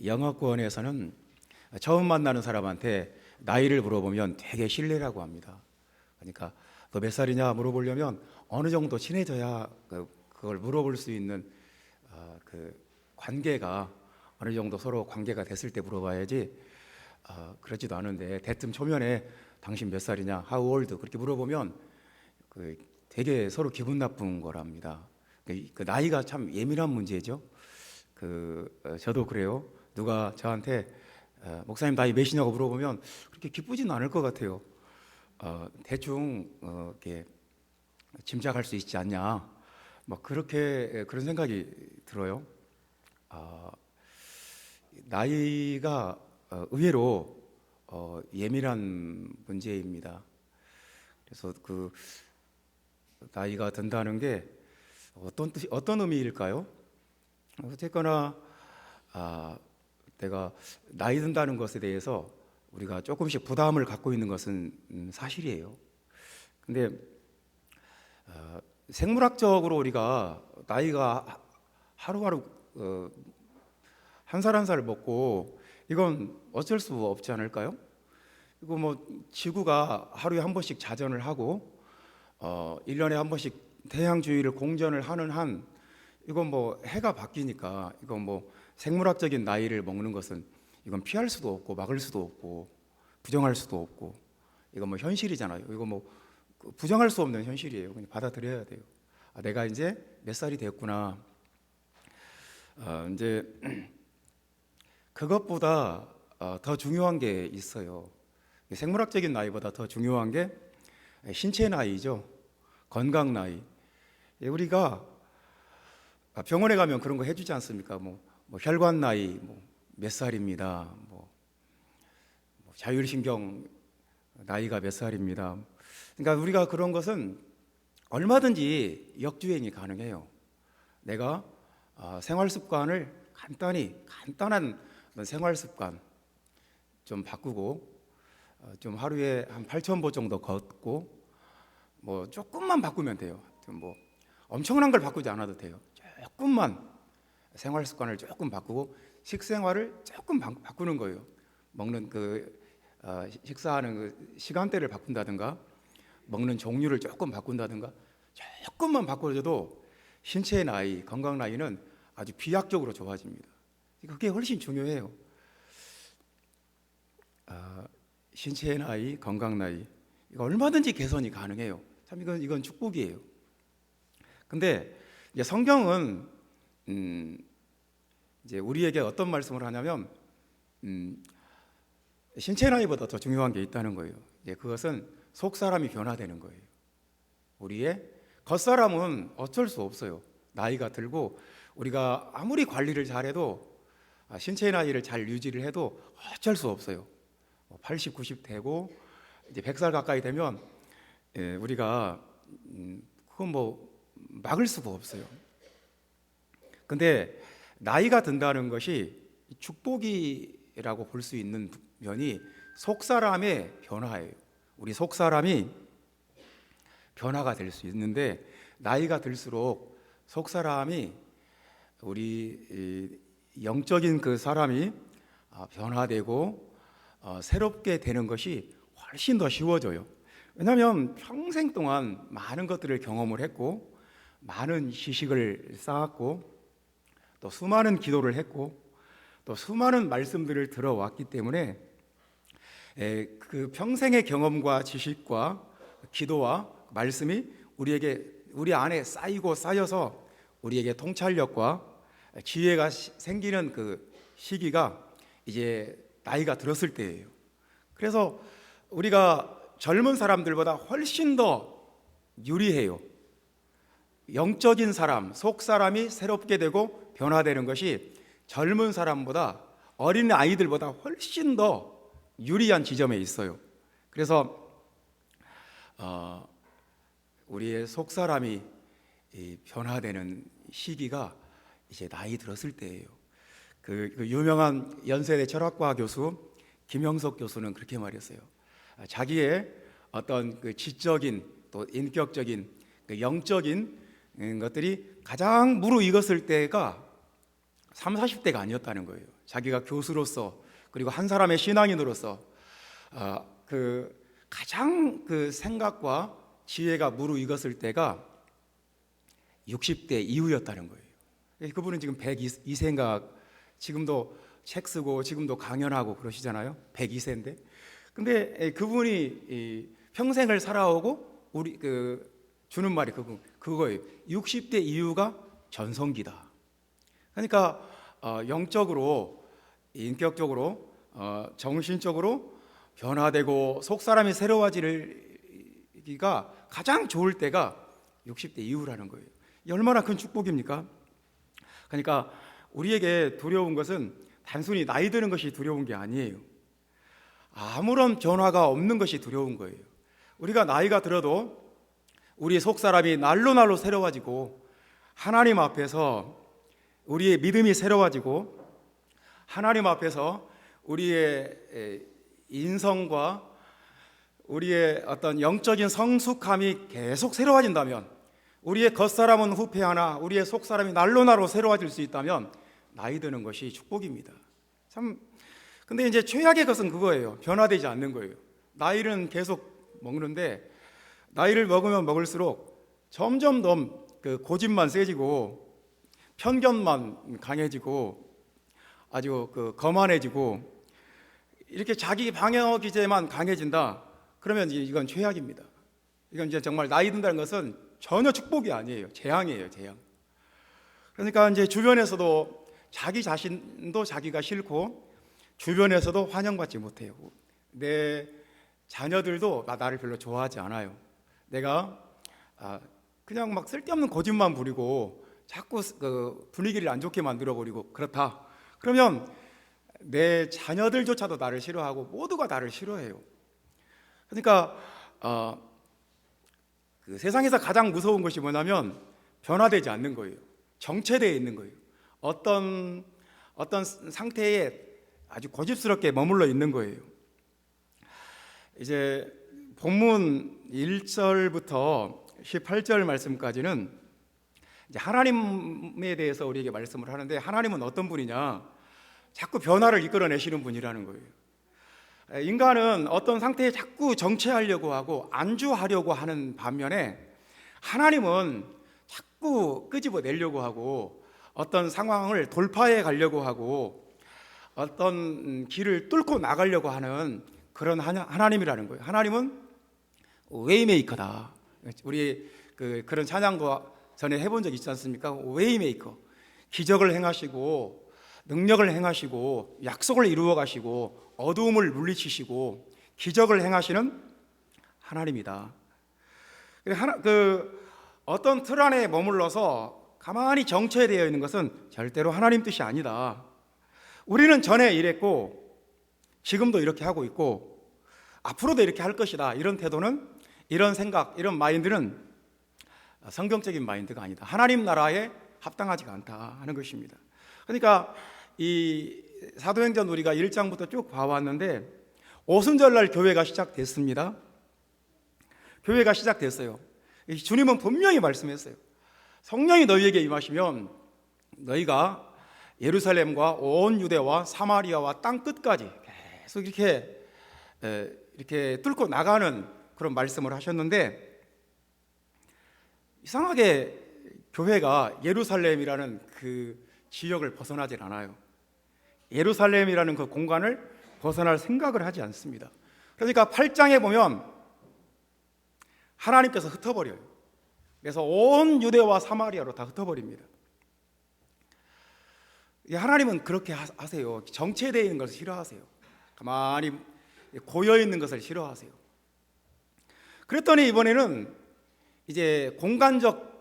영어권에서는 처음 만나는 사람한테 나이를 물어보면 되게 실례라고 합니다. 그러니까 너 몇 살이냐 물어보려면 어느 정도 친해져야 그걸 물어볼 수 있는 그 관계가 어느 정도 서로 관계가 됐을 때 물어봐야지, 그러지도 않은데 대뜸 초면에 당신 몇 살이냐, how old 그렇게 물어보면 되게 서로 기분 나쁜 거랍니다. 그 나이가 참 예민한 문제죠. 저도 그래요. 누가 저한테 목사님 나이 몇이냐고 물어보면 그렇게 기쁘지는 않을 것 같아요. 대충 이렇게 짐작할 수 있지 않냐, 그런 생각이 들어요. 나이가 의외로 예민한 문제입니다. 그래서 나이가 든다는 게 어떤 의미일까요? 어쨌거나 내가 나이 든다는 것에 대해서 우리가 조금씩 부담을 갖고 있는 것은 사실이에요. 근데 생물학적으로 우리가 나이가 하루하루 한 살 한 살 먹고 이건 어쩔 수 없지 않을까요? 이거 지구가 하루에 한 번씩 자전을 하고 1년에 한 번씩 태양 주위를 공전을 하는 한, 이건 해가 바뀌니까 이건 생물학적인 나이를 먹는 것은 이건 피할 수도 없고 막을 수도 없고 부정할 수도 없고, 이건 현실이잖아요. 이거 부정할 수 없는 현실이에요. 그냥 받아들여야 돼요. 내가 이제 몇 살이 됐구나. 이제 그것보다 더 중요한 게 있어요. 생물학적인 나이보다 더 중요한 게 신체 나이죠. 건강 나이. 우리가 병원에 가면 그런 거 해주지 않습니까? 혈관 나이 몇 살입니다. 자율신경 나이가 몇 살입니다. 그러니까 우리가 그런 것은 얼마든지 역주행이 가능해요. 내가 생활 습관을 간단한 생활 습관 좀 바꾸고, 좀 하루에 한 8,000보 정도 걷고, 조금만 바꾸면 돼요. 엄청난 걸 바꾸지 않아도 돼요. 조금만 생활 습관을 조금 바꾸고 식생활을 조금 바꾸는 거예요. 먹는 식사하는 시간대를 바꾼다든가, 먹는 종류를 조금 바꾼다든가, 조금만 바꿔줘도 신체의 나이, 건강 나이는 아주 비약적으로 좋아집니다. 그게 훨씬 중요해요. 신체의 나이, 건강 나이, 이거 얼마든지 개선이 가능해요. 참 이건 축복이에요. 근데 이제 성경은 이제 우리에게 어떤 말씀을 하냐면 신체 나이보다 더 중요한 게 있다는 거예요. 이제 그것은 속 사람이 변화되는 거예요. 우리의 겉사람은 어쩔 수 없어요. 나이가 들고 우리가 아무리 관리를 잘해도, 신체 나이를 잘 유지를 해도 어쩔 수 없어요. 80, 90 되고 이제 100살 가까이 되면 우리가 그건 막을 수가 없어요. 근데 나이가 든다는 것이 축복이라고 볼 수 있는 면이 속사람의 변화예요. 우리 속사람이 변화가 될 수 있는데, 나이가 들수록 속사람이, 우리 영적인 그 사람이 변화되고 새롭게 되는 것이 훨씬 더 쉬워져요. 왜냐하면 평생 동안 많은 것들을 경험을 했고, 많은 지식을 쌓았고, 또 수많은 기도를 했고, 또 수많은 말씀들을 들어왔기 때문에 그 평생의 경험과 지식과 기도와 말씀이 우리 안에 쌓이고 쌓여서 우리에게 통찰력과 지혜가 생기는 그 시기가 이제 나이가 들었을 때예요. 그래서 우리가 젊은 사람들보다 훨씬 더 유리해요. 영적인 사람, 속 사람이 새롭게 되고 변화되는 것이 젊은 사람보다, 어린 아이들보다 훨씬 더 유리한 지점에 있어요. 그래서 우리의 속 사람이 변화되는 시기가 이제 나이 들었을 때예요. 그 유명한 연세대 철학과 교수 김영석 교수는 그렇게 말했어요. 자기의 어떤 그 지적인 또 인격적인 그 영적인 것들이 가장 무르익었을 때가 3, 40대가 아니었다는 거예요. 자기가 교수로서 그리고 한 사람의 신앙인으로서 그 가장 그 생각과 지혜가 무르익었을 때가 60대 이후였다는 거예요. 그분은 지금 102세인가 지금도 책 쓰고 지금도 강연하고 그러시잖아요. 102세인데. 근데 그분이 평생을 살아오고 우리 주는 말이 그거예요. 60대 이후가 전성기다. 그러니까 영적으로, 인격적으로, 정신적으로 변화되고 속 사람이 새로워지기가 가장 좋을 때가 60대 이후라는 거예요. 이 얼마나 큰 축복입니까? 그러니까 우리에게 두려운 것은 단순히 나이 드는 것이 두려운 게 아니에요. 아무런 변화가 없는 것이 두려운 거예요. 우리가 나이가 들어도 우리의 속 사람이 날로 날로 새로워지고 하나님 앞에서 우리의 믿음이 새로워지고 하나님 앞에서 우리의 인성과 우리의 어떤 영적인 성숙함이 계속 새로워진다면, 우리의 겉사람은 후패하나 우리의 속사람이 날로 날로 새로워질 수 있다면 나이 드는 것이 축복입니다. 참, 근데 이제 최악의 것은 그거예요. 변화되지 않는 거예요. 나이는 계속 먹는데 나이를 먹으면 먹을수록 점점 더 그 고집만 세지고 편견만 강해지고 아주 거만해지고 이렇게 자기 방어 기제만 강해진다. 그러면 이건 최악입니다. 이건 이제 정말 나이 든다는 것은 전혀 축복이 아니에요. 재앙이에요, 재앙. 그러니까 이제 주변에서도 자기 자신도 자기가 싫고 주변에서도 환영받지 못해요. 내 자녀들도 나를 별로 좋아하지 않아요. 내가 그냥 막 쓸데없는 고집만 부리고 자꾸 분위기를 안 좋게 만들어버리고 그렇다. 그러면 내 자녀들조차도 나를 싫어하고 모두가 나를 싫어해요. 그러니까 그 세상에서 가장 무서운 것이 뭐냐면 변화되지 않는 거예요. 정체되어 있는 거예요. 어떤 상태에 아주 고집스럽게 머물러 있는 거예요. 이제 본문 1절부터 18절 말씀까지는 이제 하나님에 대해서 우리에게 말씀을 하는데, 하나님은 어떤 분이냐? 자꾸 변화를 이끌어내시는 분이라는 거예요. 인간은 어떤 상태에 자꾸 정체하려고 하고 안주하려고 하는 반면에 하나님은 자꾸 끄집어내려고 하고 어떤 상황을 돌파해 가려고 하고 어떤 길을 뚫고 나가려고 하는 그런 하나님이라는 거예요. 하나님은 웨이메이커다. 우리 그런 찬양도 전에 해본 적 있지 않습니까? 웨이메이커. 기적을 행하시고 능력을 행하시고 약속을 이루어 가시고 어두움을 물리치시고 기적을 행하시는 하나님이다. 어떤 틀 안에 머물러서 가만히 정체되어 있는 것은 절대로 하나님 뜻이 아니다. 우리는 전에 이랬고 지금도 이렇게 하고 있고 앞으로도 이렇게 할 것이다. 이런 태도는, 이런 생각, 이런 마인드는 성경적인 마인드가 아니다. 하나님 나라에 합당하지가 않다 하는 것입니다. 그러니까 이 사도행전 우리가 1장부터 쭉 봐왔는데 오순절날 교회가 시작됐습니다. 교회가 시작됐어요. 주님은 분명히 말씀했어요. 성령이 너희에게 임하시면 너희가 예루살렘과 온 유대와 사마리아와 땅 끝까지 계속 이렇게 뚫고 나가는 그런 말씀을 하셨는데, 이상하게 교회가 예루살렘이라는 그 지역을 벗어나질 않아요. 예루살렘이라는 그 공간을 벗어날 생각을 하지 않습니다. 그러니까 8장에 보면 하나님께서 흩어버려요. 그래서 온 유대와 사마리아로 다 흩어버립니다. 하나님은 그렇게 하세요. 정체되어 있는 것을 싫어하세요. 가만히 고여 있는 것을 싫어하세요. 그랬더니 이번에는 이제 공간적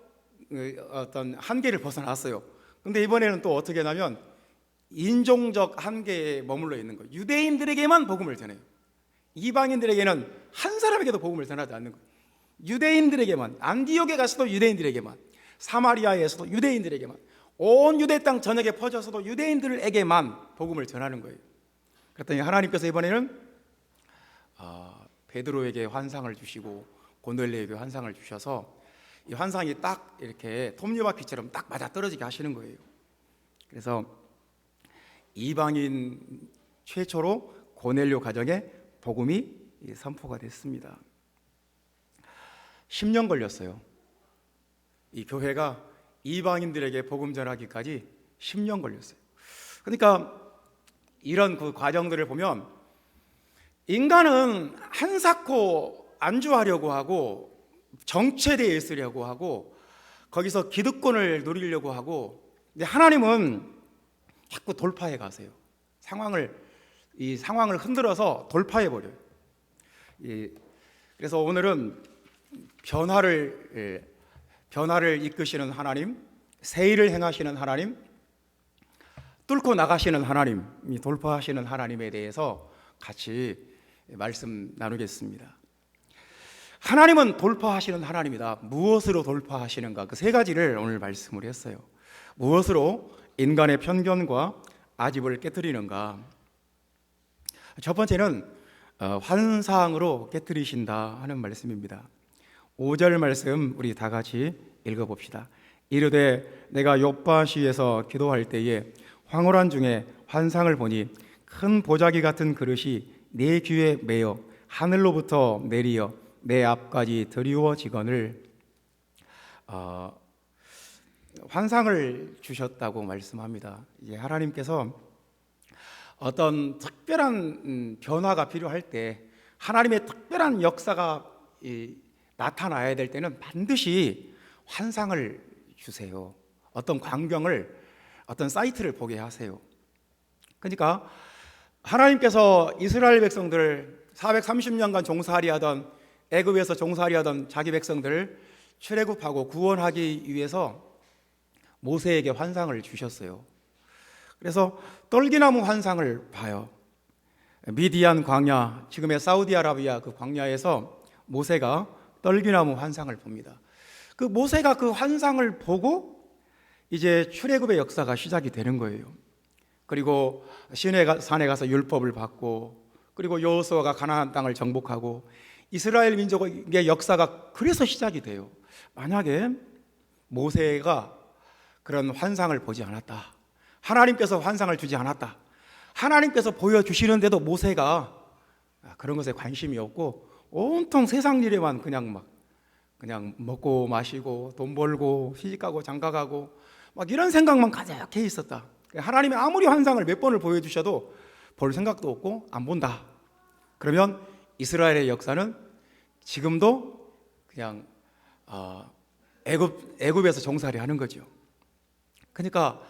어떤 한계를 벗어났어요. 근데 이번에는 또 어떻게 하냐면 인종적 한계에 머물러 있는 거예요. 유대인들에게만 복음을 전해요. 이방인들에게는 한 사람에게도 복음을 전하지 않는 거예요. 유대인들에게만, 안디옥에 가서도 유대인들에게만, 사마리아에서도 유대인들에게만, 온 유대 땅 전역에 퍼져서도 유대인들에게만 복음을 전하는 거예요. 그랬더니 하나님께서 이번에는 베드로에게 환상을 주시고 고넬료에게 환상을 주셔서 이 환상이 딱 이렇게 톱니바퀴처럼 딱 맞아 떨어지게 하시는 거예요. 그래서 이방인 최초로 고넬료 가정에 복음이 선포가 됐습니다. 10년 걸렸어요. 이 교회가 이방인들에게 복음 전하기까지 10년 걸렸어요. 그러니까 이런 그 과정들을 보면 인간은 한사코 안주하려고 하고 정체되어 있으려고 하고 거기서 기득권을 누리려고 하고, 근데 하나님은 자꾸 돌파해 가세요. 이 상황을 흔들어서 돌파해 버려요. 그래서 오늘은 변화를 이끄시는 하나님, 새 일을 행하시는 하나님, 뚫고 나가시는 하나님, 돌파하시는 하나님에 대해서 같이 말씀 나누겠습니다. 하나님은 돌파하시는 하나님이다. 무엇으로 돌파하시는가? 그 세 가지를 오늘 말씀을 했어요. 무엇으로 인간의 편견과 아집을 깨뜨리는가? 첫 번째는 환상으로 깨뜨리신다 하는 말씀입니다. 5절 말씀 우리 다 같이 읽어봅시다. 이르되 내가 욥바시에서 기도할 때에 황홀한 중에 환상을 보니 큰 보자기 같은 그릇이 내 귀에 매어 하늘로부터 내리어 내 앞까지 드리워지거늘. 환상을 주셨다고 말씀합니다. 이제 하나님께서 어떤 특별한 변화가 필요할 때, 하나님의 특별한 역사가 나타나야 될 때는 반드시 환상을 주세요. 어떤 광경을, 어떤 사이트를 보게 하세요. 그러니까 하나님께서 이스라엘 백성들을 430년간 종살이하던, 애굽에서 종살이하던 자기 백성들을 출애굽하고 구원하기 위해서 모세에게 환상을 주셨어요. 그래서 떨기나무 환상을 봐요. 미디안 광야, 지금의 사우디아라비아 그 광야에서 모세가 떨기나무 환상을 봅니다. 그 모세가 그 환상을 보고 이제 출애굽의 역사가 시작이 되는 거예요. 그리고 시내산에 가서 율법을 받고, 그리고 여호수아가 가나안 땅을 정복하고, 이스라엘 민족의 역사가 그래서 시작이 돼요. 만약에 모세가 그런 환상을 보지 않았다, 하나님께서 환상을 주지 않았다, 하나님께서 보여주시는데도 모세가 그런 것에 관심이 없고 온통 세상 일에만 그냥 먹고 마시고 돈 벌고 시집가고 장가가고 막 이런 생각만 가득해 있었다. 하나님이 아무리 환상을 몇 번을 보여주셔도 볼 생각도 없고 안 본다. 그러면 이스라엘의 역사는 지금도 그냥 애굽에서 종살이 하는 거죠. 그러니까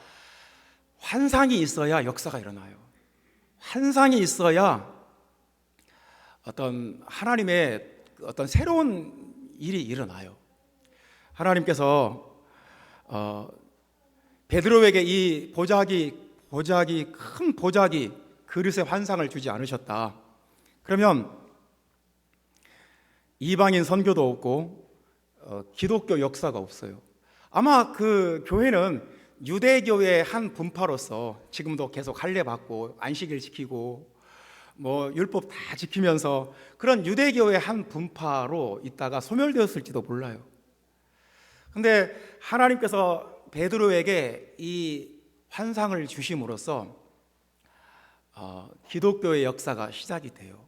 환상이 있어야 역사가 일어나요. 환상이 있어야 어떤 하나님의 어떤 새로운 일이 일어나요. 하나님께서 베드로에게 이 큰 보자기 그릇의 환상을 주지 않으셨다. 그러면 이방인 선교도 없고 기독교 역사가 없어요. 아마 그 교회는 유대교의 한 분파로서 지금도 계속 할례받고 안식일 지키고 뭐 율법 다 지키면서 그런 유대교의 한 분파로 있다가 소멸되었을지도 몰라요. 근데 하나님께서 베드로에게 이 환상을 주심으로써 기독교의 역사가 시작이 돼요.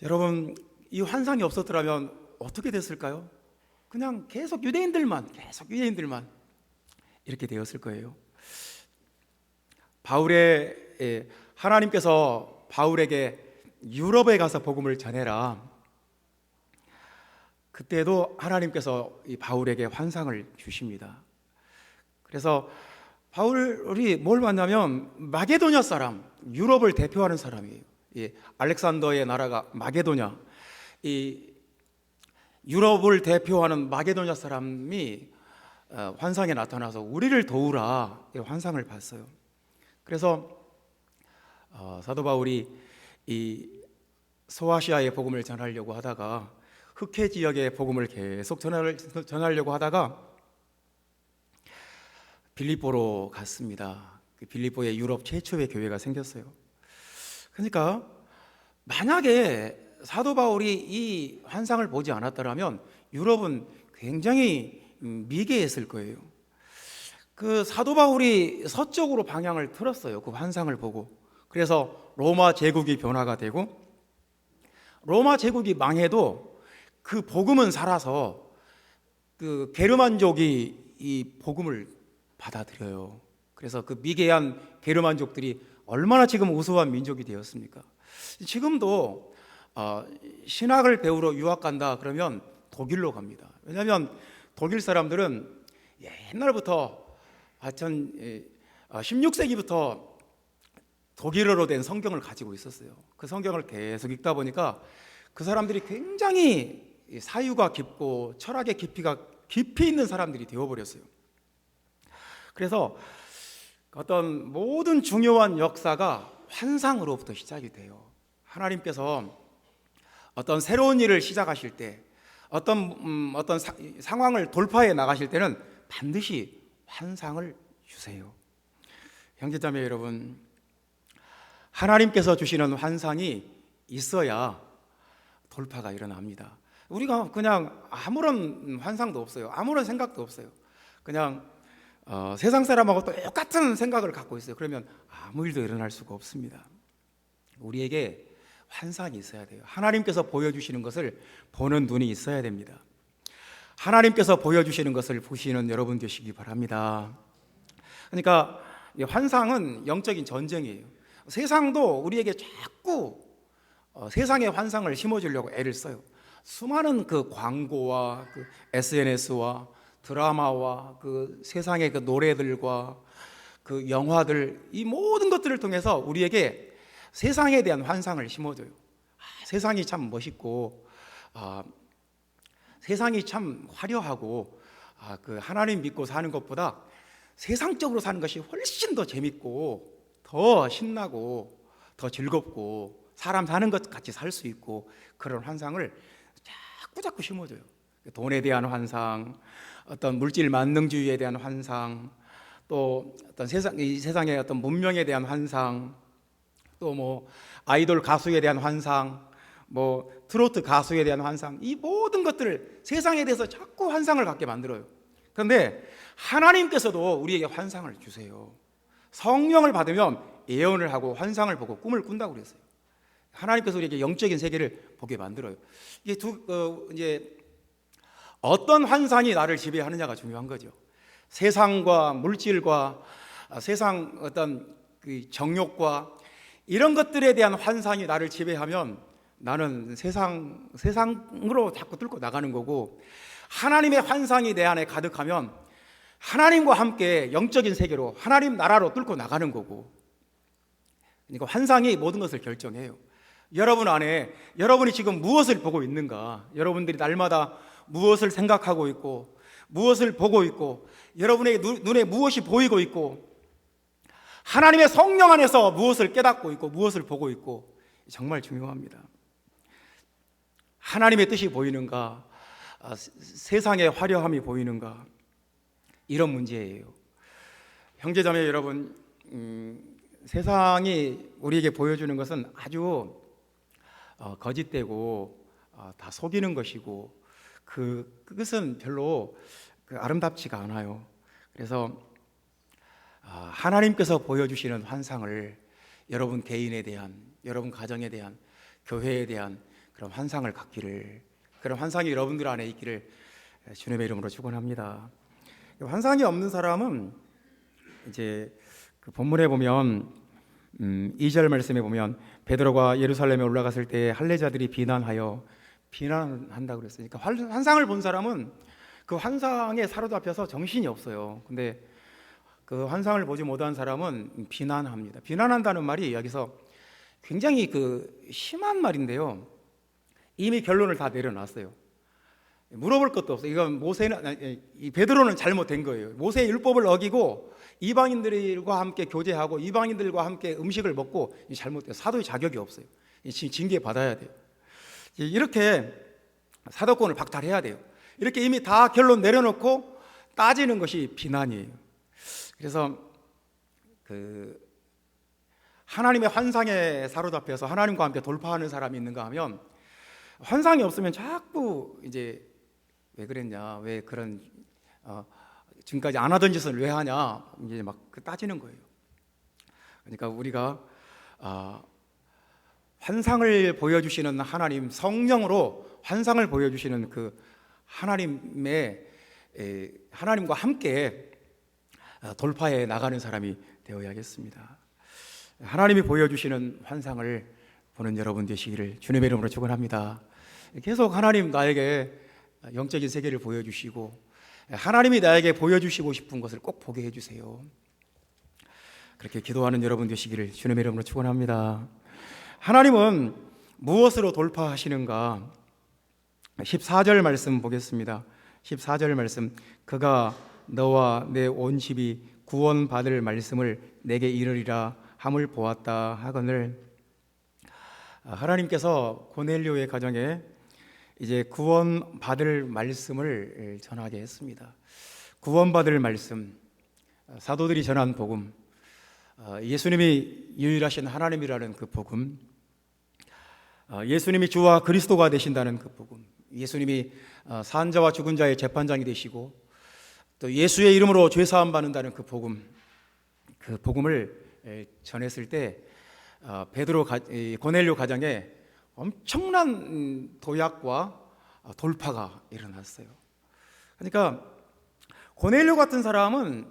여러분, 이 환상이 없었더라면 어떻게 됐을까요? 그냥 계속 유대인들만 이렇게 되었을 거예요. 하나님께서 바울에게 유럽에 가서 복음을 전해라. 그때도 하나님께서 이 바울에게 환상을 주십니다. 그래서 바울이 뭘 만나면 마게도냐 사람, 유럽을 대표하는 사람이에요. 알렉산더의 나라가 마게도냐, 이 유럽을 대표하는 마게도냐 사람이 환상에 나타나서 우리를 도우라 환상을 봤어요. 그래서 사도 바울이 이 소아시아의 복음을 전하려고 하다가 흑해 지역의 복음을 계속 전하려고 하다가 빌립보로 갔습니다. 빌립보에 유럽 최초의 교회가 생겼어요. 그러니까 만약에 사도 바울이 이 환상을 보지 않았더라면 유럽은 굉장히 미개했을 거예요. 그 사도 바울이 서쪽으로 방향을 틀었어요. 그 환상을 보고. 그래서 로마 제국이 변화가 되고, 로마 제국이 망해도 그 복음은 살아서 그 게르만족이 이 복음을 받아들여요. 그래서 그 미개한 게르만족들이 얼마나 지금 우수한 민족이 되었습니까? 지금도 신학을 배우러 유학 간다 그러면 독일로 갑니다. 왜냐하면 독일 사람들은 옛날부터 하여튼 16세기부터 독일어로 된 성경을 가지고 있었어요. 그 성경을 계속 읽다 보니까 그 사람들이 굉장히 사유가 깊고 철학의 깊이가 깊이 있는 사람들이 되어버렸어요. 그래서 어떤 모든 중요한 역사가 환상으로부터 시작이 돼요. 하나님께서 어떤 새로운 일을 시작하실 때, 어떤 상황을 돌파해 나가실 때는 반드시 환상을 주세요. 형제자매 여러분, 하나님께서 주시는 환상이 있어야 돌파가 일어납니다. 우리가 그냥 아무런 환상도 없어요. 아무런 생각도 없어요. 그냥 세상 사람하고 똑같은 생각을 갖고 있어요. 그러면 아무 일도 일어날 수가 없습니다. 우리에게 환상이 있어야 돼요. 하나님께서 보여주시는 것을 보는 눈이 있어야 됩니다. 하나님께서 보여주시는 것을 보시는 여러분 되시기 바랍니다. 그러니까 환상은 영적인 전쟁이에요. 세상도 우리에게 자꾸 세상의 환상을 심어주려고 애를 써요. 수많은 그 광고와 그 SNS와 드라마와 그 세상의 그 노래들과 그 영화들, 이 모든 것들을 통해서 우리에게 세상에 대한 환상을 심어줘요. 세상이 참 멋있고, 세상이 참 화려하고, 그 하나님 믿고 사는 것보다 세상적으로 사는 것이 훨씬 더 재밌고, 더 신나고, 더 즐겁고, 사람 사는 것 같이 살 수 있고, 그런 환상을 자꾸 심어줘요. 돈에 대한 환상, 어떤 물질 만능주의에 대한 환상, 또 어떤 이 세상의 어떤 문명에 대한 환상, 또 뭐 아이돌 가수에 대한 환상, 뭐 트로트 가수에 대한 환상, 이 모든 것들을 세상에 대해서 자꾸 환상을 갖게 만들어요. 그런데 하나님께서도 우리에게 환상을 주세요. 성령을 받으면 예언을 하고 환상을 보고 꿈을 꾼다고 그랬어요. 하나님께서 우리에게 영적인 세계를 보게 만들어요. 이게 이제 어떤 환상이 나를 지배하느냐가 중요한 거죠. 세상과 물질과 세상 어떤 그 정욕과 이런 것들에 대한 환상이 나를 지배하면 나는 세상으로 자꾸 뚫고 나가는 거고, 하나님의 환상이 내 안에 가득하면 하나님과 함께 영적인 세계로, 하나님 나라로 뚫고 나가는 거고. 그러니까 환상이 모든 것을 결정해요. 여러분 안에 여러분이 지금 무엇을 보고 있는가, 여러분들이 날마다 무엇을 생각하고 있고 무엇을 보고 있고 여러분의 눈에 무엇이 보이고 있고 하나님의 성령 안에서 무엇을 깨닫고 있고 무엇을 보고 있고, 정말 중요합니다. 하나님의 뜻이 보이는가, 세상의 화려함이 보이는가, 이런 문제예요. 형제자매 여러분, 세상이 우리에게 보여주는 것은 아주 거짓되고 다 속이는 것이고, 그것은 별로 아름답지가 않아요. 그래서 하나님께서 보여주시는 환상을 여러분 개인에 대한, 여러분 가정에 대한, 교회에 대한 그런 환상을 갖기를, 그런 환상이 여러분들 안에 있기를 주님의 이름으로 축원합니다. 환상이 없는 사람은 이제 그 본문에 보면 2절 말씀에 보면 베드로가 예루살렘에 올라갔을 때 할례자들이 비난한다고 그랬어요. 그러니까 환상을 본 사람은 그 환상에 사로잡혀서 정신이 없어요. 근데 그 환상을 보지 못한 사람은 비난합니다. 비난한다는 말이 여기서 굉장히 그 심한 말인데요. 이미 결론을 다 내려놨어요. 물어볼 것도 없어요. 이건 이 베드로는 잘못된 거예요. 모세의 율법을 어기고 이방인들과 함께 교제하고 이방인들과 함께 음식을 먹고 잘못돼요. 사도의 자격이 없어요. 징계 받아야 돼요. 이렇게 사도권을 박탈해야 돼요. 이렇게 이미 다 결론 내려놓고 따지는 것이 비난이에요. 그래서 하나님의 환상에 사로잡혀서 하나님과 함께 돌파하는 사람이 있는가 하면, 환상이 없으면 자꾸 이제 왜 그랬냐, 왜 그런 지금까지 안 하던 짓을 왜 하냐 이제 막 따지는 거예요. 그러니까 우리가 환상을 보여주시는 하나님, 성령으로 환상을 보여주시는 그 하나님과 함께 돌파해 나가는 사람이 되어야겠습니다. 하나님이 보여주시는 환상을 보는 여러분 되시기를 주님의 이름으로 축원합니다. 계속 하나님 나에게 영적인 세계를 보여주시고 하나님이 나에게 보여주시고 싶은 것을 꼭 보게 해주세요. 그렇게 기도하는 여러분 되시기를 주님의 이름으로 축원합니다. 하나님은 무엇으로 돌파하시는가? 14절 말씀 보겠습니다. 14절 말씀, 그가 너와 내 온 집이 구원받을 말씀을 내게 이르리라 함을 보았다 하거늘. 하나님께서 고넬료의 가정에 이제 구원받을 말씀을 전하게 했습니다. 구원받을 말씀, 사도들이 전한 복음, 예수님이 유일하신 하나님이라는 그 복음, 예수님이 주와 그리스도가 되신다는 그 복음, 예수님이 산자와 죽은 자의 재판장이 되시고 또 예수의 이름으로 죄사함 받는다는 그 복음을 전했을 때 고넬료 가정에 엄청난 도약과 돌파가 일어났어요. 그러니까 고넬료 같은 사람은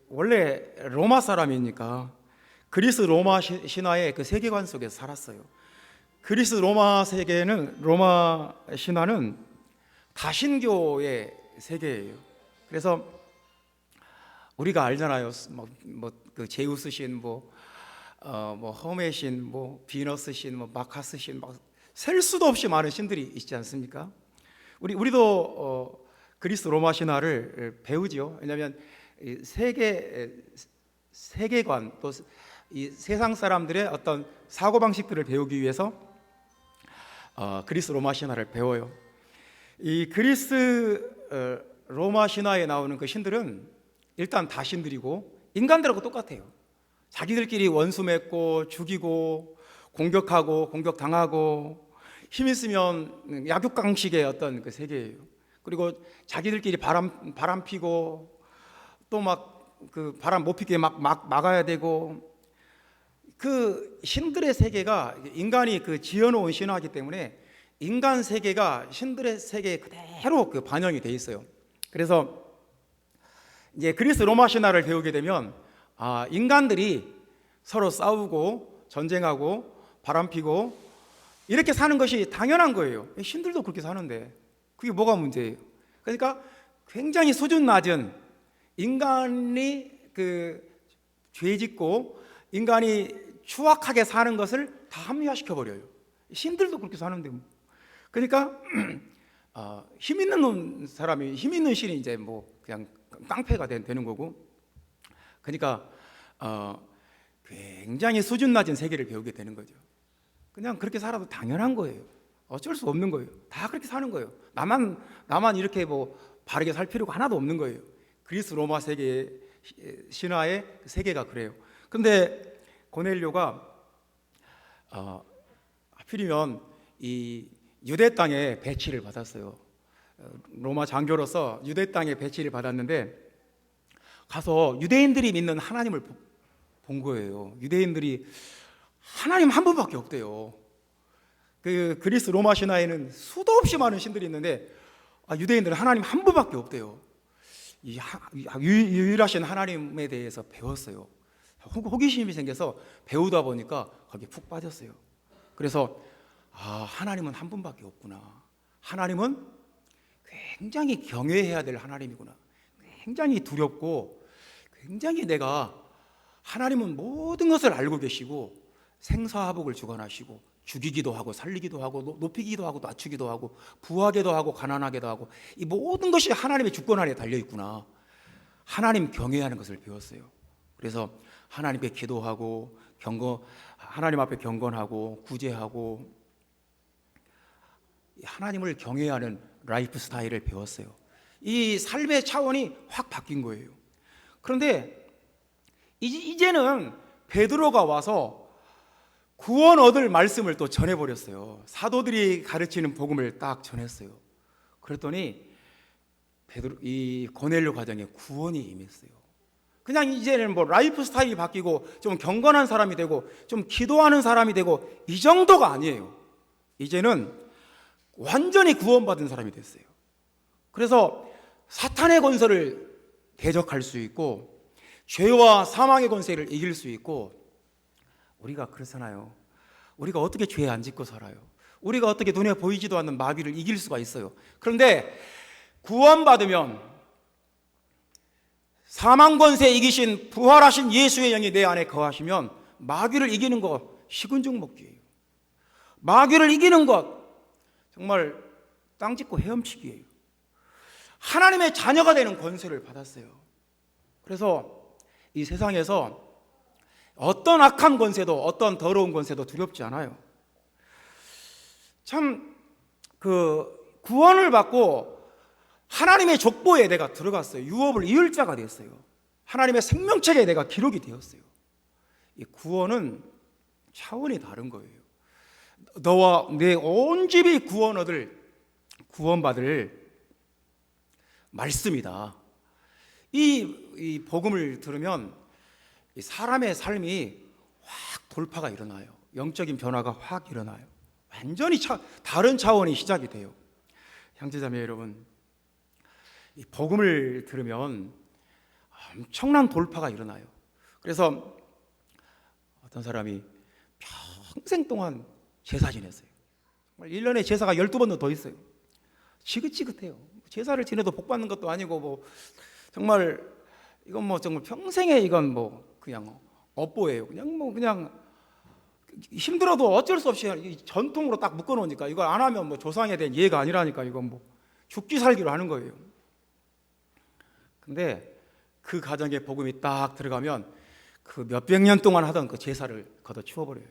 원래 로마 사람이니까 그리스 로마 신화의 그 세계관 속에서 살았어요. 그리스 로마 신화는 다신교의 세계예요. 그래서 우리가 알잖아요. 그 제우스 신, 허메 신, 비너스 신, 마카스 신, 셀 수도 없이 많은 신들이 있지 않습니까? 우리도 그리스 로마 신화를 배우죠. 왜냐하면 세계관 또 이 세상 사람들의 어떤 사고 방식들을 배우기 위해서 그리스 로마 신화를 배워요. 이 그리스 로마 신화에 나오는 그 신들은 일단 다 신들이고 인간들하고 똑같아요. 자기들끼리 원수 맺고 죽이고 공격하고 공격당하고 힘 있으면 약육강식의 어떤 그 세계예요. 그리고 자기들끼리 바람 피고 또 막 그 바람 못 피게 막 막아야 되고, 그 신들의 세계가 인간이 그 지어놓은 신화이기 때문에 인간 세계가 신들의 세계에 그대로 그 반영이 돼 있어요. 그래서 이제 그리스 로마 신화를 배우게 되면 인간들이 서로 싸우고 전쟁하고 바람피고 이렇게 사는 것이 당연한 거예요. 신들도 그렇게 사는데 그게 뭐가 문제예요? 그러니까 굉장히 수준 낮은 인간이 그 죄짓고 인간이 추악하게 사는 것을 다 합리화시켜 버려요. 신들도 그렇게 사는데 그러니까 힘 있는 사람이, 힘 있는 신이 이제 그냥 깡패가 되는 거고, 그러니까 굉장히 수준 낮은 세계를 배우게 되는 거죠. 그냥 그렇게 살아도 당연한 거예요. 어쩔 수 없는 거예요. 다 그렇게 사는 거예요. 나만 이렇게 바르게 살 필요가 하나도 없는 거예요. 그리스 로마 세계 신화의 세계가 그래요. 그런데 고넬료가 하필이면 이 유대 땅에 배치를 받았어요. 로마 장교로서 유대 땅에 배치를 받았는데 가서 유대인들이 믿는 하나님을 본 거예요. 유대인들이 하나님 한 분밖에 없대요. 그 그리스 로마 신화에는 수도 없이 많은 신들이 있는데 유대인들은 하나님 한 분밖에 없대요. 이 유일하신 하나님에 대해서 배웠어요. 호기심이 생겨서 배우다 보니까 거기에 푹 빠졌어요. 그래서 하나님은 한 분밖에 없구나. 하나님은 굉장히 경외해야 될 하나님이구나. 굉장히 두렵고 굉장히 내가, 하나님은 모든 것을 알고 계시고 생사화복을 주관하시고 죽이기도 하고 살리기도 하고 높이기도 하고 낮추기도 하고 부하게도 하고 가난하게도 하고 이 모든 것이 하나님의 주권 안에 달려있구나. 하나님 경외하는 것을 배웠어요. 그래서 하나님께 기도하고 하나님 앞에 경건하고 구제하고 하나님을 경외하는 라이프 스타일을 배웠어요. 이 삶의 차원이 확 바뀐 거예요. 그런데 이제는 베드로가 와서 구원 얻을 말씀을 또 전해버렸어요. 사도들이 가르치는 복음을 딱 전했어요. 그랬더니 이 고넬료 가정에 구원이 임했어요. 그냥 이제는 뭐 라이프 스타일이 바뀌고 좀 경건한 사람이 되고 좀 기도하는 사람이 되고 이 정도가 아니에요. 이제는 완전히 구원받은 사람이 됐어요. 그래서 사탄의 권세를 대적할 수 있고 죄와 사망의 권세를 이길 수 있고, 우리가 그렇잖아요. 우리가 어떻게 죄 안 짓고 살아요? 우리가 어떻게 눈에 보이지도 않는 마귀를 이길 수가 있어요? 그런데 구원받으면 사망 권세 이기신 부활하신 예수의 영이 내 안에 거하시면 마귀를 이기는 것 식은죽 먹기예요. 마귀를 이기는 것 정말 땅 짚고 헤엄치기예요. 하나님의 자녀가 되는 권세를 받았어요. 그래서 이 세상에서 어떤 악한 권세도 어떤 더러운 권세도 두렵지 않아요. 참 구원을 받고 하나님의 족보에 내가 들어갔어요. 유업을 이을 자가 됐어요. 하나님의 생명책에 내가 기록이 되었어요. 이 구원은 차원이 다른 거예요. 너와 내 온 집이 구원받을 말씀이다. 이 복음을 들으면 이 사람의 삶이 확 돌파가 일어나요. 영적인 변화가 확 일어나요. 완전히 다른 차원이 시작이 돼요. 형제자매 여러분, 이 복음을 들으면 엄청난 돌파가 일어나요. 그래서 어떤 사람이 평생 동안 제사 지냈어요. 1년에 제사가 12번도 더 있어요. 지긋지긋해요. 제사를 지내도 복 받는 것도 아니고 뭐 정말 이건 뭐 정말 평생에 이건 뭐 그냥 업보예요. 그냥 힘들어도 어쩔 수 없이 전통으로 딱 묶어 놓으니까 이걸 안 하면 뭐 조상에 대한 이해가 아니라니까 이건 뭐 죽기 살기로 하는 거예요. 근데 그 가정에 복음이 딱 들어가면 그 몇백 년 동안 하던 그 제사를 걷어치워 버려요.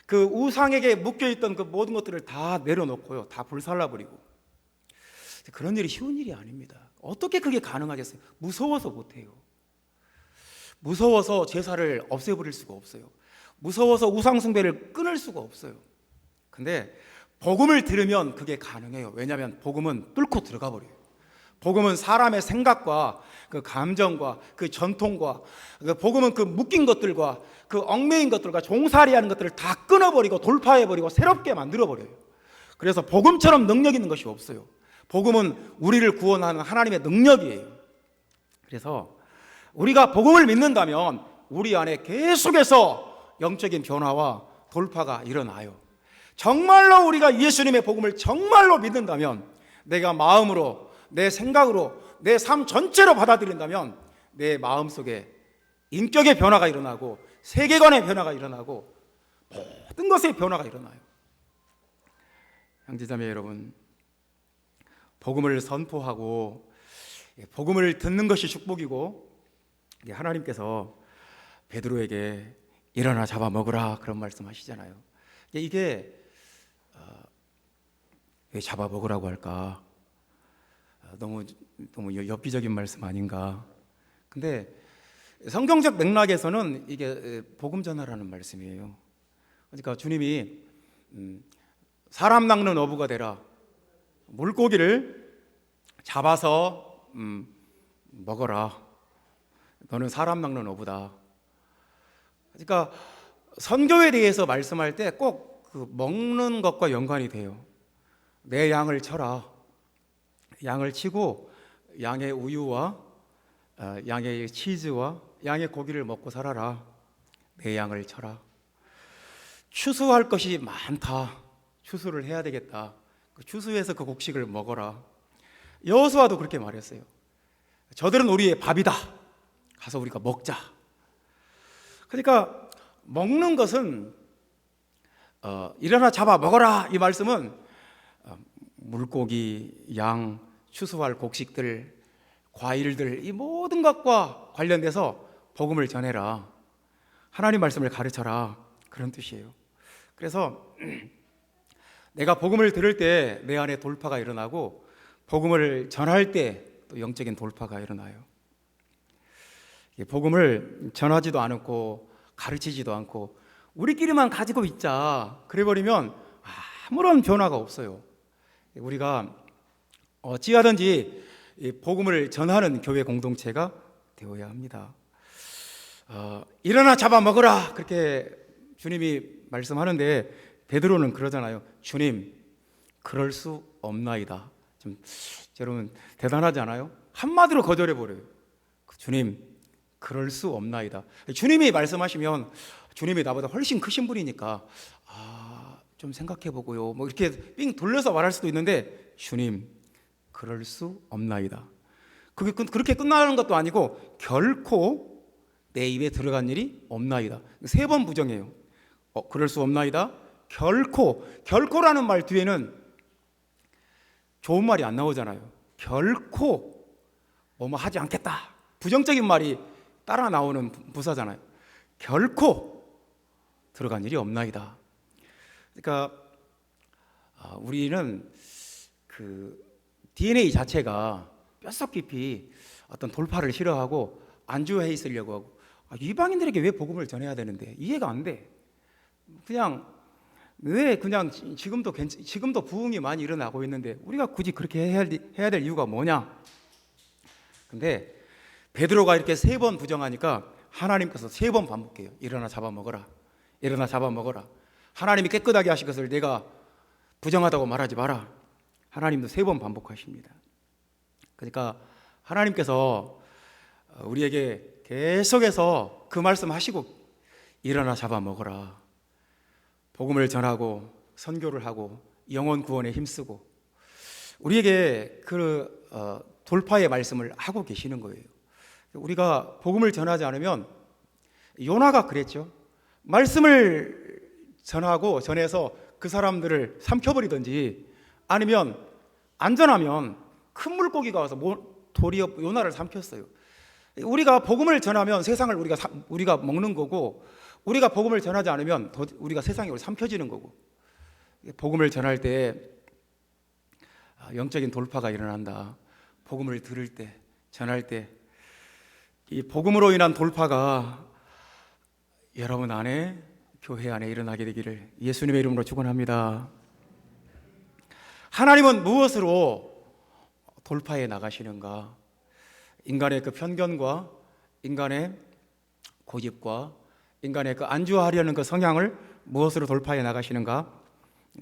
그 우상에게 묶여 있던 그 모든 것들을 다 내려놓고요, 다 불살라 버리고. 그런 일이 쉬운 일이 아닙니다. 어떻게 그게 가능하겠어요? 무서워서 못해요. 무서워서 제사를 없애버릴 수가 없어요. 무서워서 우상숭배를 끊을 수가 없어요. 근데 복음을 들으면 그게 가능해요. 왜냐하면 복음은 뚫고 들어가 버려요. 복음은 사람의 생각과 그 감정과 그 전통과 복음은 그 묶인 것들과 그 얽매인 것들과 종살이하는 것들을 다 끊어버리고 돌파해버리고 새롭게 만들어버려요. 그래서 복음처럼 능력 있는 것이 없어요. 복음은 우리를 구원하는 하나님의 능력이에요. 그래서 우리가 복음을 믿는다면 우리 안에 계속해서 영적인 변화와 돌파가 일어나요. 정말로 우리가 예수님의 복음을 정말로 믿는다면, 내가 마음으로, 내 생각으로, 내 삶 전체로 받아들인다면 내 마음속에 인격의 변화가 일어나고 세계관의 변화가 일어나고 모든 것의 변화가 일어나요. 형제자매 여러분, 복음을 선포하고 복음을 듣는 것이 축복이고, 하나님께서 베드로에게 일어나 잡아먹으라 그런 말씀하시잖아요. 이게 왜 잡아먹으라고 할까? 너무 엽기적인 말씀 아닌가? 근데 성경적 맥락에서는 이게 복음 전하라는 말씀이에요. 그러니까 주님이 사람 낚는 어부가 되라, 물고기를 잡아서 먹어라. 너는 사람 낚는 어부다. 그러니까 선교에 대해서 말씀할 때 꼭 그 먹는 것과 연관이 돼요. 내 양을 쳐라. 양을 치고 양의 우유와 양의 치즈와 양의 고기를 먹고 살아라. 내 양을 쳐라. 추수할 것이 많다. 추수를 해야 되겠다. 추수해서 그 곡식을 먹어라. 여호수아도 그렇게 말했어요. 저들은 우리의 밥이다. 가서 우리가 먹자. 그러니까 먹는 것은 일어나 잡아 먹어라, 이 말씀은 물고기, 양, 추수할 곡식들, 과일들, 이 모든 것과 관련돼서 복음을 전해라, 하나님 말씀을 가르쳐라, 그런 뜻이에요. 그래서 내가 복음을 들을 때 내 안에 돌파가 일어나고, 복음을 전할 때 또 영적인 돌파가 일어나요. 복음을 전하지도 않고 가르치지도 않고 우리끼리만 가지고 있자 그래버리면 아무런 변화가 없어요. 우리가 어찌하든지 이 복음을 전하는 교회 공동체가 되어야 합니다. 일어나 잡아먹으라 그렇게 주님이 말씀하는데 베드로는 그러잖아요. 주님, 그럴 수 없나이다. 좀 여러분 대단하지 않아요? 한마디로 거절해 버려요. 주님, 그럴 수 없나이다. 주님이 말씀하시면 주님이 나보다 훨씬 크신 분이니까 좀 생각해 보고요. 뭐 이렇게 삥 돌려서 말할 수도 있는데 주님, 그럴 수 없나이다. 그게 그렇게 끝나는 것도 아니고 결코 내 입에 들어간 일이 없나이다. 3번 부정해요. 그럴 수 없나이다. 결코라는 말 뒤에는 좋은 말이 안 나오잖아요. 결코 뭐뭐 하지 않겠다. 부정적인 말이 따라 나오는 부사잖아요. 결코 들어간 일이 없나이다. 그러니까 우리는 그 DNA 자체가 뼛속 깊이 어떤 돌파를 싫어하고 안주해 있으려고 하고 이방인들에게 왜 복음을 전해야 되는데 이해가 안 돼. 그냥 왜 그냥 지금도 부흥이 많이 일어나고 있는데 우리가 굳이 그렇게 해야 될 이유가 뭐냐? 근데 베드로가 이렇게 3번 부정하니까 하나님께서 3번 반복해요. 일어나 잡아먹어라. 일어나 잡아먹어라. 하나님이 깨끗하게 하신 것을 내가 부정하다고 말하지 마라. 하나님도 3번 반복하십니다. 그러니까 하나님께서 우리에게 계속해서 그 말씀하시고 일어나 잡아먹어라. 복음을 전하고 선교를 하고 영혼 구원에 힘쓰고 우리에게 그 돌파의 말씀을 하고 계시는 거예요. 우리가 복음을 전하지 않으면 요나가 그랬죠. 말씀을 전해서 그 사람들을 삼켜버리든지 아니면 안전하면 큰 물고기가 와서 도리어 요나를 삼켰어요. 우리가 복음을 전하면 세상을 우리가 먹는 거고 우리가 복음을 전하지 않으면 우리가 세상에 삼켜지는 거고 복음을 전할 때 영적인 돌파가 일어난다. 복음을 들을 때 전할 때 이 복음으로 인한 돌파가 여러분 안에 교회 안에 일어나게 되기를 예수님의 이름으로 축원합니다. 하나님은 무엇으로 돌파해 나가시는가? 인간의 그 편견과 인간의 고집과 인간의 그 안주하려는 그 성향을 무엇으로 돌파해 나가시는가?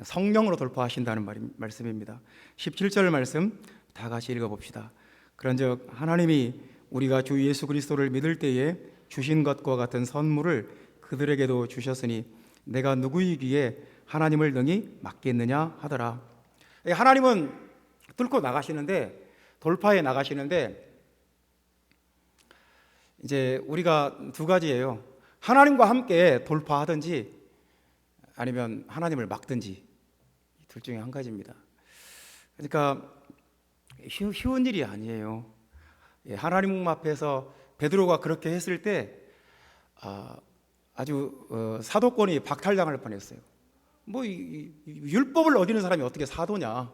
성령으로 돌파하신다는 말씀입니다. 17절 말씀 다 같이 읽어봅시다. 그런즉 하나님이 우리가 주 예수 그리스도를 믿을 때에 주신 것과 같은 선물을 그들에게도 주셨으니 내가 누구이기에 하나님을 능히 막겠느냐 하더라. 하나님은 뚫고 나가시는데 돌파해 나가시는데 이제 우리가 2가지예요. 하나님과 함께 돌파하든지 아니면 하나님을 막든지 둘 중에 한 가지입니다. 그러니까 쉬운 일이 아니에요. 하나님 앞에서 베드로가 그렇게 했을 때 아주 사도권이 박탈당할 뻔했어요. 뭐 율법을 어기는 사람이 어떻게 사도냐?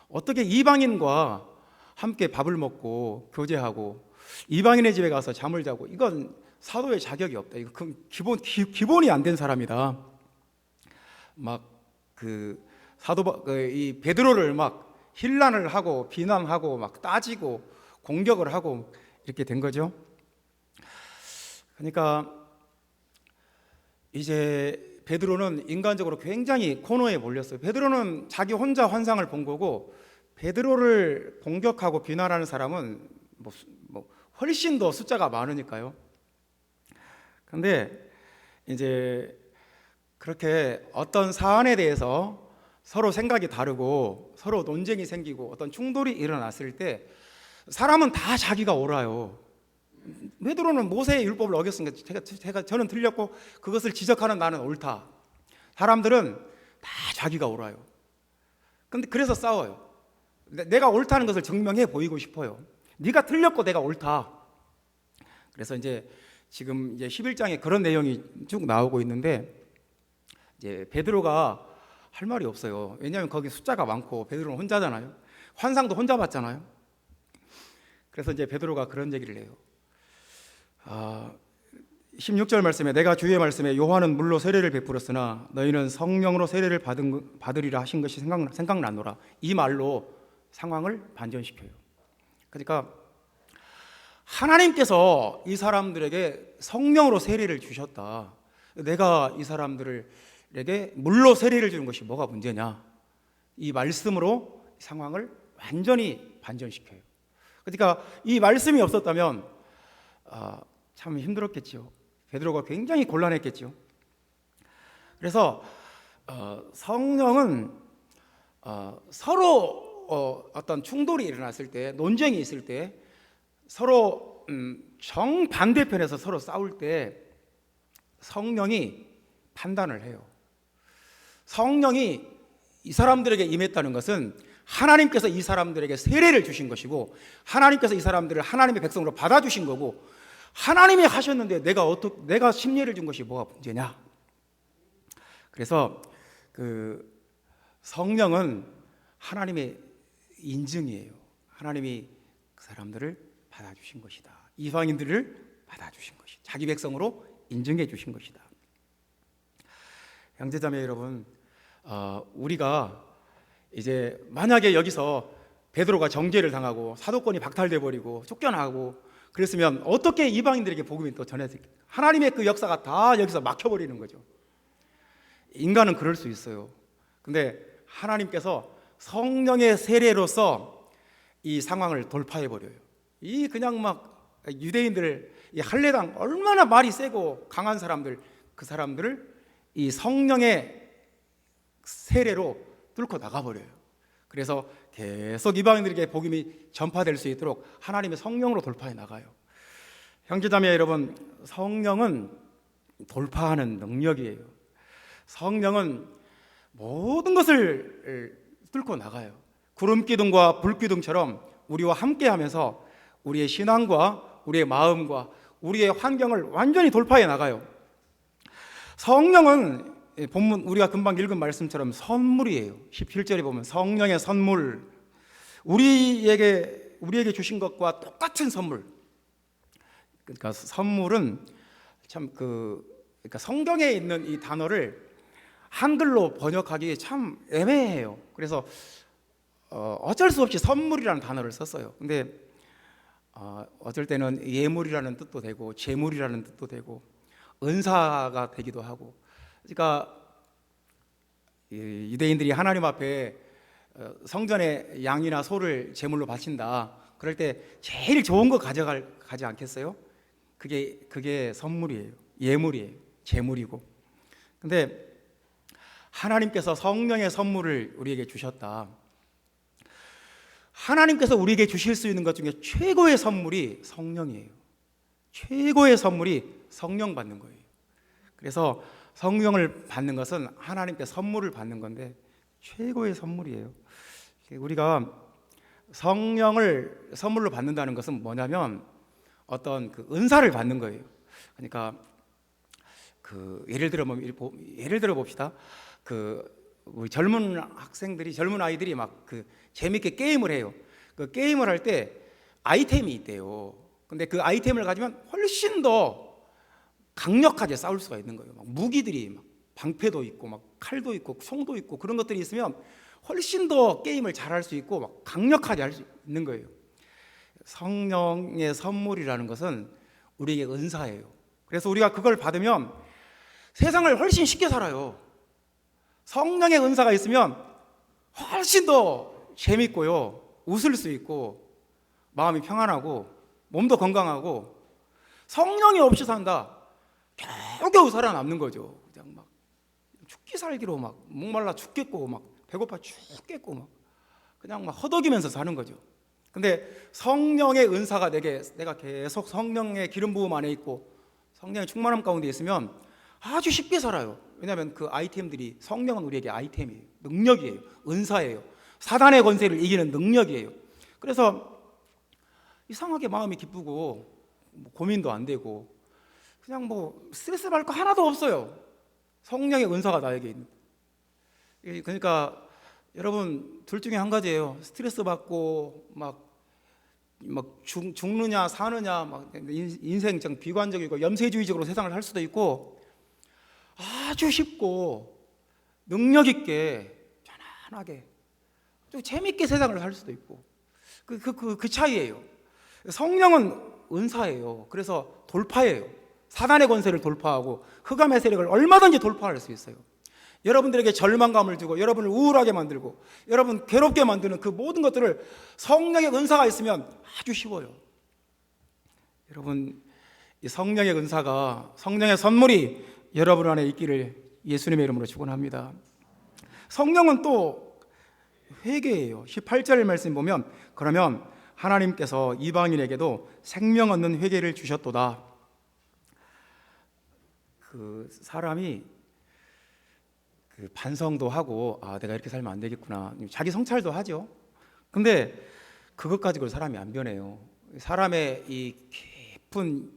어떻게 이방인과 함께 밥을 먹고 교제하고 이방인의 집에 가서 잠을 자고 이건 사도의 자격이 없다. 이거 기본이 안 된 사람이다. 막 이 베드로를 막 힐난을 하고 비난하고 막 따지고 공격을 하고 이렇게 된 거죠. 그러니까 이제 베드로는 인간적으로 굉장히 코너에 몰렸어요. 베드로는 자기 혼자 환상을 본 거고 베드로를 공격하고 비난하는 사람은 뭐 훨씬 더 숫자가 많으니까요. 그런데 이제 그렇게 어떤 사안에 대해서 서로 생각이 다르고 서로 논쟁이 생기고 어떤 충돌이 일어났을 때 사람은 다 자기가 옳아요. 베드로는 모세의 율법을 어겼으니까 저는 틀렸고 그것을 지적하는 나는 옳다. 사람들은 다 자기가 옳아요. 근데 그래서 싸워요. 내가 옳다는 것을 증명해 보이고 싶어요. 네가 틀렸고 내가 옳다. 그래서 지금 11장에 그런 내용이 쭉 나오고 있는데 이제 베드로가 할 말이 없어요. 왜냐하면 거기 숫자가 많고 베드로는 혼자잖아요. 환상도 혼자 봤잖아요. 그래서 이제 베드로가 그런 얘기를 해요. 16절 말씀에 내가 주의 말씀에 요한은 물로 세례를 베풀었으나 너희는 성령으로 세례를 받으리라 하신 것이 생각나노라. 이 말로 상황을 반전시켜요. 그러니까 하나님께서 이 사람들에게 성령으로 세례를 주셨다. 내가 이 사람들에게 물로 세례를 주는 것이 뭐가 문제냐? 이 말씀으로 상황을 완전히 반전시켜요. 그러니까 이 말씀이 없었다면 참 힘들었겠죠. 베드로가 굉장히 곤란했겠죠. 그래서 성령은 서로 어떤 충돌이 일어났을 때, 논쟁이 있을 때, 서로 정반대편에서 서로 싸울 때 성령이 판단을 해요. 성령이 이 사람들에게 임했다는 것은 하나님께서 이 사람들에게 세례를 주신 것이고, 하나님께서 이 사람들을 하나님의 백성으로 받아주신 거고, 하나님이 하셨는데 내가 심리를 준 것이 뭐가 문제냐? 그래서 그 성령은 하나님의 인증이에요. 하나님이 그 사람들을 받아주신 것이다. 이방인들을 받아주신 것이다. 자기 백성으로 인증해 주신 것이다. 형제자매 여러분, 우리가 이제 만약에 여기서 베드로가 정죄를 당하고 사도권이 박탈돼 버리고 쫓겨나고 그랬으면 어떻게 이방인들에게 복음이 또 전해질까? 하나님의 그 역사가 다 여기서 막혀버리는 거죠. 인간은 그럴 수 있어요. 근데 하나님께서 성령의 세례로서 이 상황을 돌파해 버려요. 이 그냥 막 유대인들, 이 할례당 얼마나 말이 세고 강한 사람들, 그 사람들을 이 성령의 세례로 뚫고 나가버려요. 그래서 계속 이방인들에게 복음이 전파될 수 있도록 하나님의 성령으로 돌파해 나가요. 형제자매 여러분, 성령은 돌파하는 능력이에요. 성령은 모든 것을 뚫고 나가요. 구름기둥과 불기둥처럼 우리와 함께하면서 우리의 신앙과 우리의 마음과 우리의 환경을 완전히 돌파해 나가요. 성령은 본문 우리가 금방 읽은 말씀처럼 선물이에요. 17절에 보면 성령의 선물, 우리에게 주신 것과 똑같은 선물. 그러니까 선물은 참 그러니까 성경에 있는 이 단어를 한글로 번역하기 참 애매해요. 그래서 어쩔 수 없이 선물이라는 단어를 썼어요. 근데 어쩔 때는 예물이라는 뜻도 되고 재물이라는 뜻도 되고 은사가 되기도 하고. 그러니까 유대인들이 하나님 앞에 성전에 양이나 소를 제물로 바친다. 그럴 때 제일 좋은 거 가지 않겠어요? 그게 선물이에요. 예물이에요. 재물이고. 근데 하나님께서 성령의 선물을 우리에게 주셨다. 하나님께서 우리에게 주실 수 있는 것 중에 최고의 선물이 성령이에요. 최고의 선물이 성령 받는 거예요. 그래서 성령을 받는 것은 하나님께 선물을 받는 건데 최고의 선물이에요. 우리가 성령을 선물로 받는다는 것은 뭐냐면 어떤 그 은사를 받는 거예요. 그러니까 예를 들어 봅시다. 우리 젊은 아이들이 막 재밌게 게임을 해요. 그 게임을 할 때 아이템이 있대요. 근데 그 아이템을 가지면 훨씬 더 강력하게 싸울 수가 있는 거예요. 막 무기들이 막 방패도 있고 막 칼도 있고 총도 있고 그런 것들이 있으면 훨씬 더 게임을 잘할 수 있고 막 강력하게 할 수 있는 거예요. 성령의 선물이라는 것은 우리에게 은사예요. 그래서 우리가 그걸 받으면 세상을 훨씬 쉽게 살아요. 성령의 은사가 있으면 훨씬 더 재밌고요, 웃을 수 있고 마음이 평안하고 몸도 건강하고. 성령이 없이 산다, 겨우겨우 살아남는 거죠. 그냥 막 죽기 살기로 막 목말라 죽겠고 막 배고파 죽겠고 막 그냥 막 허덕이면서 사는 거죠. 근데 성령의 은사가 내가 계속 성령의 기름 부음 안에 있고 성령의 충만함 가운데 있으면 아주 쉽게 살아요. 왜냐하면 그 아이템들이, 성령은 우리에게 아이템이에요. 능력이에요. 은사예요. 사단의 권세를 이기는 능력이에요. 그래서 이상하게 마음이 기쁘고 고민도 안 되고 그냥 스트레스 받을 거 하나도 없어요. 성령의 은사가 나에게 있는. 그러니까 여러분, 둘 중에 한 가지예요. 스트레스 받고 막 죽느냐 사느냐 막 인생 좀 비관적이고 염세주의적으로 세상을 살 수도 있고, 아주 쉽고 능력 있게 편안하게 좀 재밌게 세상을 살 수도 있고. 그 차이예요. 성령은 은사예요. 그래서 돌파예요. 사단의 권세를 돌파하고 흑암의 세력을 얼마든지 돌파할 수 있어요. 여러분들에게 절망감을 주고 여러분을 우울하게 만들고 여러분 괴롭게 만드는 그 모든 것들을 성령의 은사가 있으면 아주 쉬워요. 여러분, 이 성령의 은사가, 성령의 선물이 여러분 안에 있기를 예수님의 이름으로 축원합니다. 성령은 또 회개예요. 18절 말씀 보면, 그러면 하나님께서 이방인에게도 생명 얻는 회개를 주셨도다. 그 사람이 그 반성도 하고, 내가 이렇게 살면 안 되겠구나, 자기 성찰도 하죠. 근데 그것 가지고 사람이 안 변해요. 사람의 이 깊은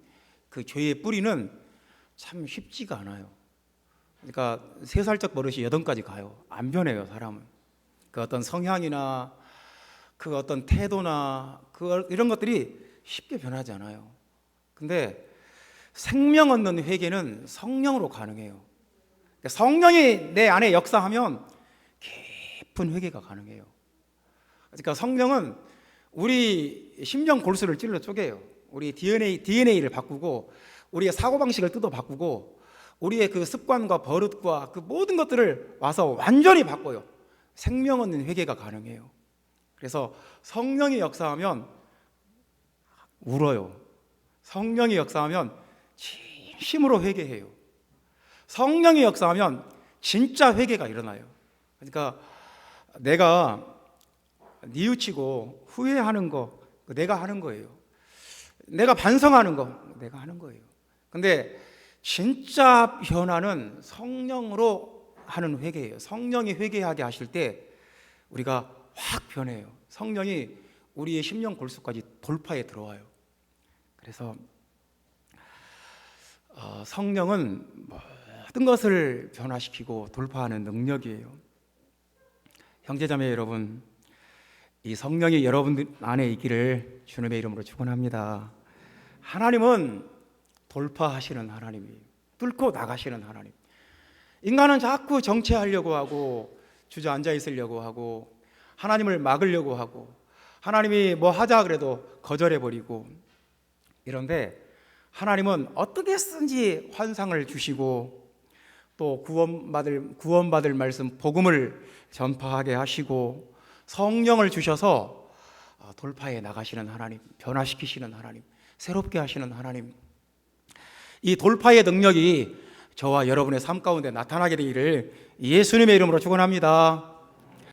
그 죄의 뿌리는 참 쉽지가 않아요. 그러니까 3살적 버릇이 8까지 가요. 안 변해요, 사람은. 그 어떤 성향이나 그 어떤 태도나 이런 것들이 쉽게 변하지 않아요. 근데 생명 얻는 회개는 성령으로 가능해요. 성령이 내 안에 역사하면 깊은 회개가 가능해요. 그러니까 성령은 우리 심령 골수를 찔러 쪼개요. 우리 DNA를 바꾸고 우리의 사고방식을 뜯어 바꾸고 우리의 그 습관과 버릇과 그 모든 것들을 와서 완전히 바꿔요. 생명 얻는 회개가 가능해요. 그래서 성령이 역사하면 울어요. 성령이 역사하면 진심으로 회개해요. 성령이 역사하면 진짜 회개가 일어나요. 그러니까 내가 뉘우치고 후회하는 거 내가 하는 거예요. 내가 반성하는 거 내가 하는 거예요. 근데 진짜 변화는 성령으로 하는 회개예요. 성령이 회개하게 하실 때 우리가 확 변해요. 성령이 우리의 심령 골수까지 돌파에 들어와요. 그래서 성령은 모든 것을 변화시키고 돌파하는 능력이에요. 형제자매 여러분, 이 성령이 여러분들 안에 있기를 주님의 이름으로 축원합니다. 하나님은 돌파하시는 하나님이에요. 뚫고 나가시는 하나님. 인간은 자꾸 정체하려고 하고 주저앉아 있으려고 하고 하나님을 막으려고 하고 하나님이 뭐 하자 그래도 거절해버리고 이런데, 하나님은 어떻게 쓰든지 환상을 주시고 또 구원받을 말씀 복음을 전파하게 하시고 성령을 주셔서 돌파해 나가시는 하나님, 변화시키시는 하나님, 새롭게 하시는 하나님. 이 돌파의 능력이 저와 여러분의 삶 가운데 나타나게 되기를 예수님의 이름으로 축원합니다.